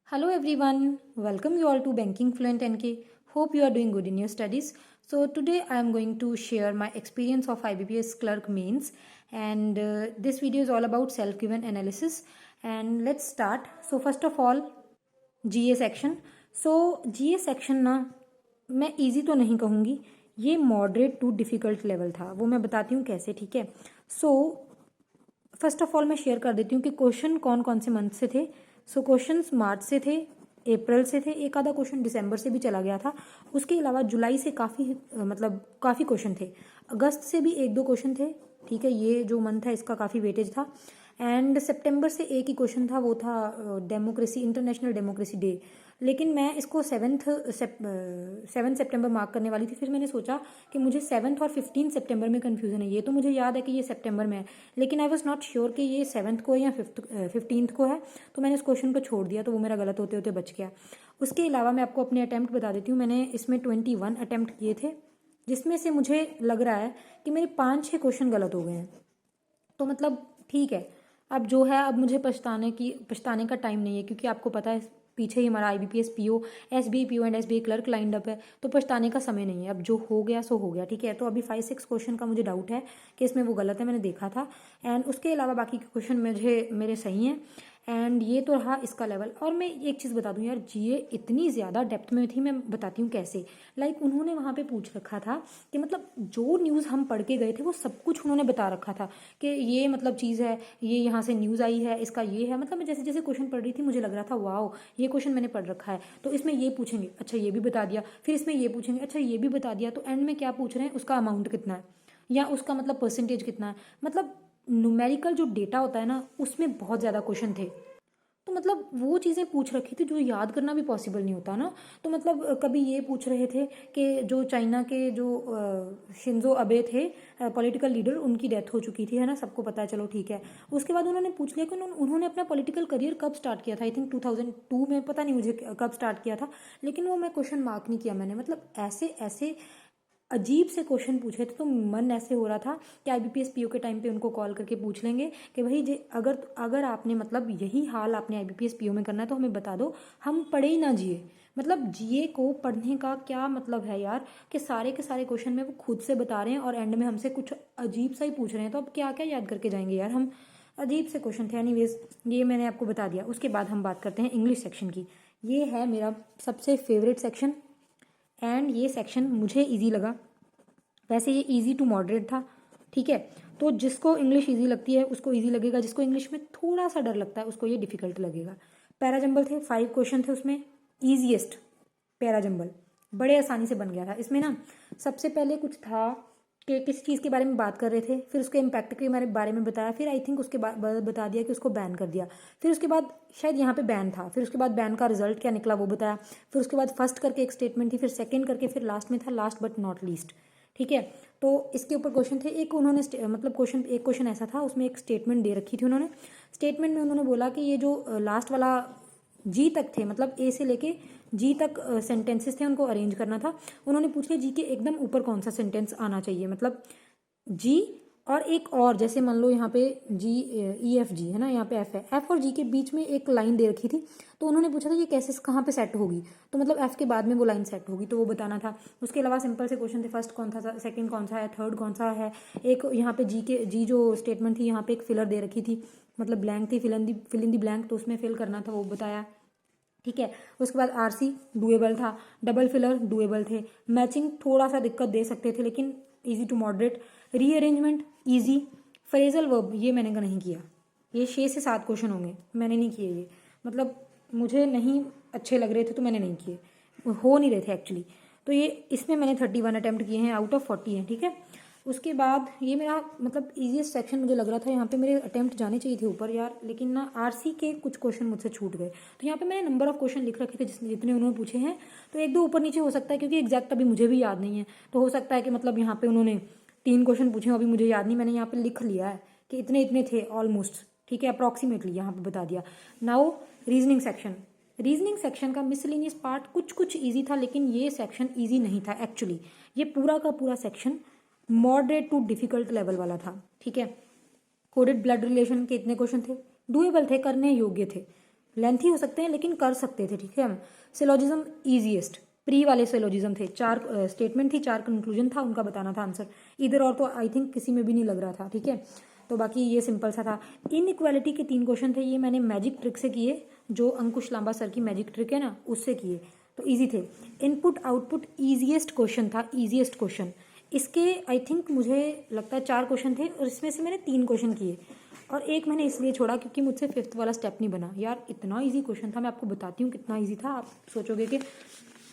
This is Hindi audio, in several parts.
Hello everyone, welcome you all to Banking Fluent NK. Hope you are doing good in your studies. So today I am going to share my experience of IBPS clerk mains, and this video is all about self-given analysis. And let's start. So first of all, GA section. So GA section ना मैं इजी तो नहीं कहूँगी, ये मॉडरेट टू डिफ़िकल्ट लेवल था, वो मैं बताती हूँ कैसे, ठीक है। सो फर्स्ट ऑफ ऑल मैं शेयर कर देती हूँ कि क्वेश्चन कौन कौन से मंथ से थे। सो क्वेश्चंस मार्च से थे, अप्रैल से थे, एक आधा क्वेश्चन दिसंबर से भी चला गया था। उसके अलावा जुलाई से काफ़ी क्वेश्चन थे, अगस्त से भी एक दो क्वेश्चन थे, ठीक है। ये जो मंथ है इसका काफ़ी वेटेज था। एंड सितंबर से एक ही क्वेश्चन था, वो था डेमोक्रेसी, इंटरनेशनल डेमोक्रेसी डे। लेकिन मैं इसको 7 सितंबर मार्क करने वाली थी। फिर मैंने सोचा कि मुझे 7 और 15 सितंबर में कन्फ्यूज़न है। ये तो मुझे याद है कि ये सितंबर में है, लेकिन आई वॉज नॉट श्योर कि ये 7 को है या 15 को है, तो मैंने उस क्वेश्चन को छोड़ दिया, तो वो मेरा गलत होते होते बच गया। उसके अलावा मैं आपको अपने अटैम्प्ट बता देती हूँ। मैंने इसमें 21 अटैम्प्ट किए थे, जिसमें से मुझे लग रहा है कि मेरे 5-6 क्वेश्चन गलत हो गए हैं। तो मतलब ठीक है, अब जो है, अब मुझे पछताने का टाइम नहीं है, क्योंकि आपको पता है पीछे ही हमारा IBPS PO, SBI PO and SBI clerk lined up है, तो पछताने का समय नहीं है। अब जो हो गया सो हो गया, ठीक है। तो अभी 5-6 क्वेश्चन का मुझे डाउट है कि इसमें वो गलत है, मैंने देखा था। एंड उसके अलावा बाकी के क्वेश्चन मेरे सही हैं। एंड ये तो रहा इसका लेवल। और मैं एक चीज़ बता दूं यार, GA इतनी ज़्यादा डेप्थ में थी, मैं बताती हूँ कैसे। उन्होंने वहाँ पे पूछ रखा था कि मतलब जो न्यूज़ हम पढ़ के गए थे वो सब कुछ उन्होंने बता रखा था कि ये मतलब चीज़ है, ये यहाँ से न्यूज़ आई है, इसका ये है। मतलब मैं जैसे जैसे क्वेश्चन पढ़ रही थी मुझे लग रहा था वाओ, ये क्वेश्चन मैंने पढ़ रखा है, तो इसमें ये पूछेंगे, अच्छा ये भी बता दिया, फिर इसमें ये पूछेंगे, अच्छा ये भी बता दिया, तो एंड में क्या पूछ रहे हैं, उसका अमाउंट कितना है या उसका मतलब परसेंटेज कितना है। मतलब न्यूमेरिकल जो डेटा होता है ना, उसमें बहुत ज़्यादा क्वेश्चन थे। तो मतलब वो चीज़ें पूछ रखी थी जो याद करना भी पॉसिबल नहीं होता ना। तो मतलब कभी ये पूछ रहे थे कि जो चाइना के जो शिंजो अबे थे, पॉलिटिकल लीडर, उनकी डेथ हो चुकी थी, है ना, सबको पता है, चलो ठीक है। उसके बाद उन्होंने पूछ लिया कि उन्होंने अपना पॉलिटिकल करियर कब स्टार्ट किया था। आई थिंक 2002 में, पता नहीं मुझे कब स्टार्ट किया था, लेकिन वो मैं क्वेश्चन मार्क नहीं किया मैंने। मतलब ऐसे ऐसे अजीब से क्वेश्चन पूछे थे, तो मन ऐसे हो रहा था कि IBPS PO के टाइम पे उनको कॉल करके पूछ लेंगे कि भाई जे अगर अगर आपने मतलब यही हाल आपने IBPS PO में करना है तो हमें बता दो, हम पढ़े ही ना GA। मतलब GA को पढ़ने का क्या मतलब है यार, कि सारे के सारे क्वेश्चन में वो खुद से बता रहे हैं और एंड में हमसे कुछ अजीब सा ही पूछ रहे हैं, तो अब क्या क्या याद करके जाएंगे यार हम। अजीब से क्वेश्चन थे। एनीवेज, ये मैंने आपको बता दिया। उसके बाद हम बात करते हैं इंग्लिश सेक्शन की। ये है मेरा सबसे फेवरेट सेक्शन, एंड ये सेक्शन मुझे ईजी लगा। वैसे ये इजी टू मॉडरेट था, ठीक है। तो जिसको इंग्लिश इजी लगती है उसको इजी लगेगा, जिसको इंग्लिश में थोड़ा सा डर लगता है उसको ये डिफिकल्ट लगेगा। पैराजंबल थे, 5 क्वेश्चन थे उसमें। ईजीएस्ट पैराजंबल, बड़े आसानी से बन गया था। इसमें ना सबसे पहले कुछ था कि किस चीज़ के बारे में बात कर रहे थे, फिर उसके इम्पैक्ट के बारे में बताया, फिर आई थिंक उसके बाद बता दिया कि उसको बैन कर दिया, फिर उसके बाद शायद यहाँ पे बैन था, फिर उसके बाद बैन का रिजल्ट क्या निकला वो बताया, फिर उसके बाद फर्स्ट करके एक स्टेटमेंट थी, फिर सेकंड करके, फिर लास्ट में था लास्ट बट नॉट लीस्ट, ठीक है। तो इसके ऊपर क्वेश्चन थे। एक उन्होंने मतलब एक क्वेश्चन ऐसा था, उसमें एक स्टेटमेंट दे रखी थी उन्होंने। स्टेटमेंट में उन्होंने बोला कि ये जो लास्ट वाला जी तक थे, मतलब ए से लेके जी तक सेंटेंसेस थे, उनको अरेंज करना था। उन्होंने पूछ लिया जी के एकदम ऊपर कौन सा सेंटेंस आना चाहिए, मतलब जी और एक और, जैसे मान लो यहाँ पे GEFG है ना, यहाँ पे F है, F और G के बीच में एक लाइन दे रखी थी। तो उन्होंने पूछा था ये कैसे कहाँ पे सेट होगी, तो मतलब F के बाद में वो लाइन सेट होगी, तो वो बताना था। उसके अलावा सिंपल से क्वेश्चन थे, फर्स्ट कौन था, सेकंड कौन सा है, थर्ड कौन सा है। एक यहाँ पे जी जो स्टेटमेंट थी, यहाँ पे एक फिलर दे रखी थी, मतलब ब्लैंक थी, फिल इन दी ब्लैंक, तो उसमें फिल करना था, वो बताया, ठीक है। उसके बाद RC डुएबल था, डबल फिलर डुएबल थे, मैचिंग थोड़ा सा दिक्कत दे सकते थे लेकिन easy to moderate, rearrangement easy, phrasal verb ये मैंने नहीं किया। ये 6 से 7 क्वेश्चन होंगे, मैंने नहीं किए ये, मतलब मुझे नहीं अच्छे लग रहे थे तो मैंने नहीं किए, हो नहीं रहे थे एक्चुअली। तो ये इसमें मैंने 31 अटैम्प्ट किए हैं आउट ऑफ 40 हैं, ठीक है। उसके बाद ये मेरा मतलब ईजीएस्ट सेक्शन मुझे लग रहा था, यहाँ पे मेरे अटैम्प्ट जाने चाहिए थे ऊपर यार, लेकिन ना RC के कुछ क्वेश्चन मुझसे छूट गए। तो यहाँ पे मैंने नंबर ऑफ क्वेश्चन लिख रखे थे जितने उन्होंने पूछे हैं, तो एक दो ऊपर नीचे हो सकता है, क्योंकि एग्जैक्ट अभी मुझे भी याद नहीं है। तो हो सकता है कि मतलब यहाँ पे उन्होंने 3 क्वेश्चन पूछे, अभी मुझे याद नहीं, मैंने यहाँ पे लिख लिया है कि इतने इतने थे ऑलमोस्ट, ठीक है, अप्रॉक्सीमेटली यहाँ पे बता दिया। Now reasoning section. Reasoning section का मिसलिनियस पार्ट कुछ कुछ ईजी था, लेकिन ये सेक्शन ईजी नहीं था एक्चुअली। ये पूरा का पूरा section moderate to difficult level वाला था, ठीक है। कोडेड ब्लड रिलेशन के इतने क्वेश्चन थे, डुएबल थे, करने योग्य थे। लेंथी हो सकते हैं लेकिन कर सकते थे, ठीक है हम। सिलोजिज्म ईजीएस्ट, प्री वाले सिलोजिज्म थे, 4 स्टेटमेंट थी, 4 कंक्लूजन था, उनका बताना था आंसर। इधर और तो आई थिंक किसी में भी नहीं लग रहा था, ठीक है। तो बाकी ये सिंपल सा था। इनइक्वालिटी के 3 क्वेश्चन थे, ये मैंने मैजिक ट्रिक से किए, जो अंकुश लांबा सर की मैजिक ट्रिक है ना, उससे किए, तो ईजी थे। इनपुट आउटपुट ईजीएस्ट क्वेश्चन था, ईजीएस्ट क्वेश्चन। इसके आई थिंक मुझे लगता है 4 क्वेश्चन थे और इसमें से मैंने 3 क्वेश्चन किए और एक मैंने इसलिए छोड़ा क्योंकि मुझसे 5th वाला स्टेप नहीं बना। यार इतना इजी क्वेश्चन था, मैं आपको बताती हूँ कितना इजी था। आप सोचोगे कि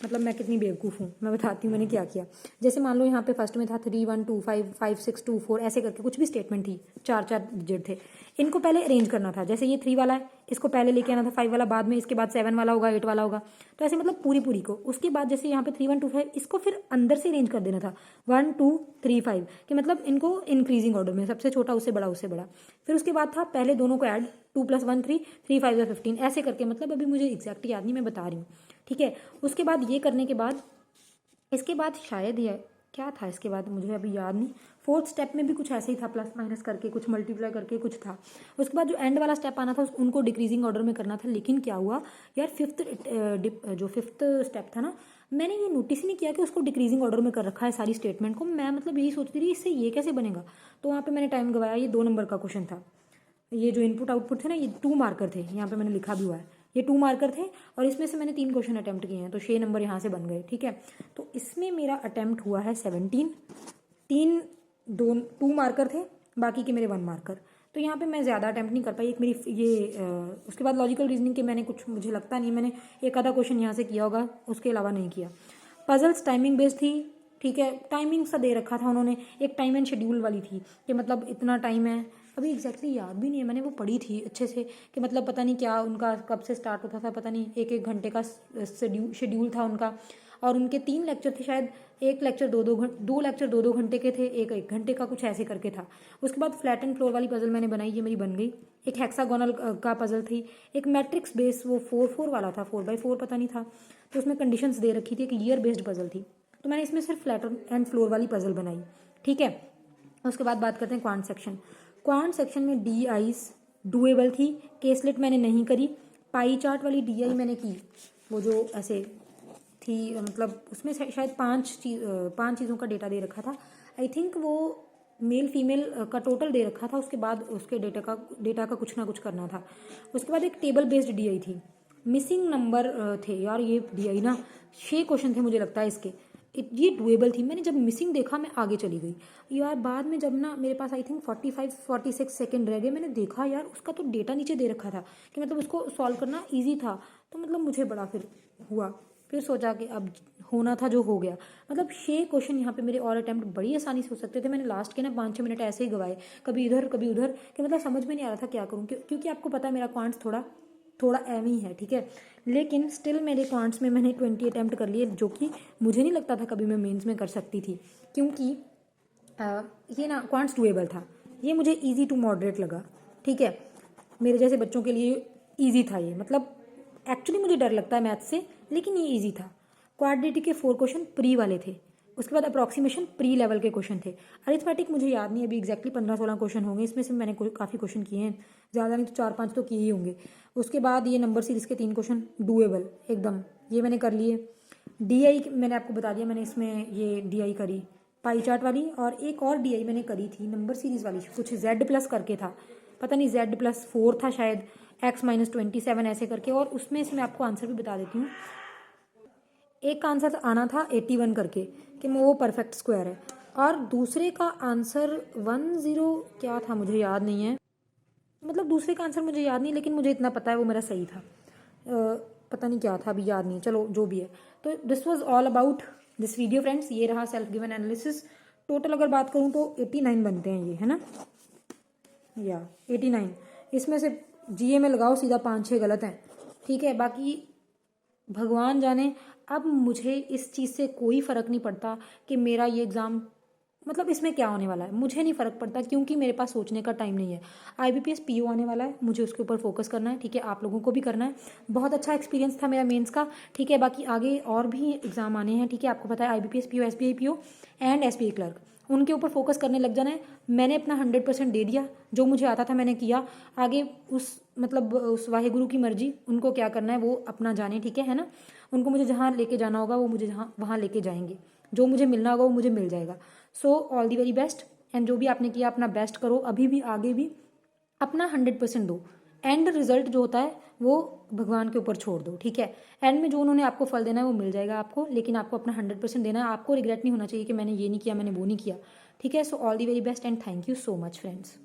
मतलब मैं कितनी बेवकूफ़ हूँ। मैं बताती हूँ मैंने क्या किया। जैसे मान लो यहाँ पे फर्स्ट में था 3 1 2 5 5 6 2 4 ऐसे करके कुछ भी स्टेटमेंट थी, 4 डिजिट थे। इनको पहले अरेंज करना था। जैसे ये 3 वाला है, इसको पहले लेके आना था 5 वाला बाद में, इसके बाद 7 वाला होगा, 8 वाला होगा, तो ऐसे मतलब पूरी पूरी को। उसके बाद जैसे यहाँ पे 3 1 2 5 इसको फिर अंदर से अरेंज कर देना था 1 2 3 5 कि मतलब इनको इंक्रीजिंग ऑर्डर में, सबसे छोटा उससे बड़ा उससे बड़ा। फिर उसके बाद था पहले दोनों को ऐड 2 + 1 3 3 5 15 ऐसे करके, मतलब अभी मुझे एग्जैक्ट याद नहीं, मैं बता रही हूँ, ठीक है। उसके बाद ये करने के बाद इसके बाद शायद ये क्या था, इसके बाद मुझे अभी याद नहीं। 4th स्टेप में भी कुछ ऐसे ही था, प्लस माइनस करके कुछ मल्टीप्लाई करके कुछ था। उसके बाद जो एंड वाला स्टेप आना था उनको डिक्रीजिंग ऑर्डर में करना था। लेकिन क्या हुआ यार, जो 5th स्टेप था ना, मैंने ये नोटिस ही नहीं किया कि उसको डिक्रीजिंग ऑर्डर में कर रखा है सारी स्टेटमेंट को। मैं मतलब यही सोचती रही इससे ये कैसे बनेगा, तो वहाँ पर मैंने टाइम गवाया। ये 2 नंबर का क्वेश्चन था। ये जो इनपुट आउटपुट थे ना, ये 2 मार्कर थे, यहाँ पे मैंने लिखा भी हुआ है, ये 2 मार्कर थे और इसमें से मैंने 3 क्वेश्चन अटेम्प्ट किए हैं, तो 6 नंबर यहाँ से बन गए, ठीक है। तो इसमें मेरा अटेम्प्ट हुआ है 17, 2 मार्कर थे, बाकी के मेरे 1 मार्कर। तो यहाँ पे मैं ज़्यादा अटेम्प्ट नहीं कर पाई। एक मेरी ये उसके बाद लॉजिकल रीजनिंग के मैंने कुछ, मुझे लगता नहीं मैंने एक आधा क्वेश्चन यहाँ से किया होगा, उसके अलावा नहीं किया। पजल्स टाइमिंग बेस्ड थी, ठीक है, टाइमिंग सा दे रखा था उन्होंने, एक टाइम एंड शेड्यूल वाली थी कि मतलब इतना टाइम है। अभी एग्जैक्टली याद भी नहीं है, मैंने वो पढ़ी थी अच्छे से कि मतलब पता नहीं क्या उनका कब से स्टार्ट होता था, पता नहीं, 1 घंटे का शेड्यूल था उनका। और उनके 3 लेक्चर थे शायद, एक लेक्चर 2 लेक्चर 2 घंटे के थे, एक 1 घंटे का, कुछ ऐसे करके था। उसके बाद फ्लैट एंड फ्लोर वाली पजल मैंने बनाई, ये मेरी बन गई। एक हेक्सागोनल का पजल थी, एक मैट्रिक्स बेस, वो 4 वाला था, 4x4 पता नहीं था, तो उसमें कंडीशंस दे रखी थी, एक ईयर बेस्ड पजल थी। तो मैंने इसमें सिर्फ फ्लैट एंड फ्लोर वाली पजल बनाई, ठीक है। उसके बाद बात करते हैं क्वांट सेक्शन। क्वांट सेक्शन में डी आईज डुएबल थी, केसलेट मैंने नहीं करी। पाई चार्ट वाली डी आई मैंने की, वो जो ऐसे थी, मतलब उसमें शायद 5 चीज़ों का डेटा दे रखा था। आई थिंक वो मेल फीमेल का टोटल दे रखा था, उसके बाद उसके डेटा का कुछ ना कुछ करना था। उसके बाद एक टेबल बेस्ड डी आई थी। मिसिंग नंबर थे यार, ये डी आई ना 6 क्वेश्चन थे मुझे लगता है इसके। ये डुएबल थी। मैंने जब मिसिंग देखा मैं आगे चली गई यार। बाद में जब ना मेरे पास आई थिंक 45-46 सेकेंड रह गए, मैंने देखा यार उसका तो डेटा नीचे दे रखा था कि मतलब उसको सॉल्व करना ईजी था। तो मतलब मुझे बड़ा फिर हुआ, फिर सोचा कि अब होना था जो हो गया। मतलब 6 क्वेश्चन यहाँ पे मेरे और अटैम्प्ट बड़ी आसानी से हो सकते थे। मैंने लास्ट के ना 5-6 मिनट ऐसे ही गवाए, कभी इधर कभी उधर, कि मतलब समझ में नहीं आ रहा था क्या करूँ, क्योंकि आपको पता है मेरा क्वांट्स थोड़ा एम ही है, ठीक है। लेकिन स्टिल मेरे क्वांट्स में मैंने 20 अटैम्प्ट कर लिए, जो कि मुझे नहीं लगता था कभी मैं मेंस में कर सकती थी, क्योंकि ये ना क्वांट्स डुएबल था। ये मुझे इजी टू मॉडरेट लगा, ठीक है। मेरे जैसे बच्चों के लिए इजी था ये, मतलब एक्चुअली मुझे डर लगता है मैथ से, लेकिन ये इजी था। क्वाड्रेटिक के 4 क्वेश्चन प्री वाले थे। उसके बाद अप्रॉक्सीमेशन प्री लेवल के क्वेश्चन थे। अरिथमेटिक मुझे याद नहीं, अभी एग्जैक्टली 15-16 क्वेश्चन होंगे, इसमें से मैंने काफ़ी क्वेश्चन किए हैं, ज़्यादा नहीं तो 4-5 तो किए ही होंगे। उसके बाद ये नंबर सीरीज के 3 क्वेश्चन डुएबल एकदम, ये मैंने कर लिए। डी आई मैंने आपको बता दिया, मैंने इसमें ये डी आई करी पाई चार्ट वाली, और एक और डी आई मैंने करी थी नंबर सीरीज वाली, कुछ Z+ करके था, पता नहीं Z+4 था शायद, X-27 ऐसे करके। और उसमें से मैं आपको आंसर भी बता देती हूँ। एक का आंसर आना था 81 करके कि वो परफेक्ट स्क्वायर है, और दूसरे का आंसर 10 क्या था मुझे याद नहीं है, मतलब दूसरे का आंसर मुझे याद नहीं, लेकिन मुझे इतना पता है वो मेरा सही था। पता नहीं क्या था, अभी याद नहीं, चलो जो भी है। तो this was all about this video friends. ये रहा सेल्फ गिवन एनालिसिस। टोटल अगर बात करूँ तो 89 बनते हैं ये, है ना, या 89। इसमें से जीए में लगाओ सीधा 5-6 गलत हैं, ठीक है। बाकी भगवान जाने, अब मुझे इस चीज़ से कोई फ़र्क नहीं पड़ता कि मेरा ये एग्ज़ाम मतलब इसमें क्या होने वाला है, मुझे नहीं फ़र्क पड़ता, क्योंकि मेरे पास सोचने का टाइम नहीं है। IBPS PO आने वाला है, मुझे उसके ऊपर फोकस करना है, ठीक है। आप लोगों को भी करना है। बहुत अच्छा एक्सपीरियंस था मेरा मेंस का, ठीक है। बाकी आगे और भी एग्ज़ाम आने हैं, ठीक है। आपको पता है IBPS PO, SBI PO and SBI clerk, उनके ऊपर फोकस करने लग जाना है। मैंने अपना 100% दे दिया, जो मुझे आता था मैंने किया, आगे उस वाहेगुरु की मर्जी, उनको क्या करना है वो अपना जाने, ठीक है ना। उनको मुझे जहाँ लेके जाना होगा वो मुझे वहाँ लेके जाएंगे, जो मुझे मिलना होगा वो मुझे मिल जाएगा। So all the very best, and जो भी आपने किया अपना बेस्ट करो, अभी भी आगे भी अपना 100% दो। एंड रिजल्ट जो होता है वो भगवान के ऊपर छोड़ दो, ठीक है। एंड में जो उन्होंने आपको फल देना है वो मिल जाएगा आपको, लेकिन आपको अपना 100% देना है। आपको रिग्रेट नहीं होना चाहिए कि मैंने ये नहीं किया, मैंने वो नहीं किया, ठीक है। So all the very best and thank you so much friends.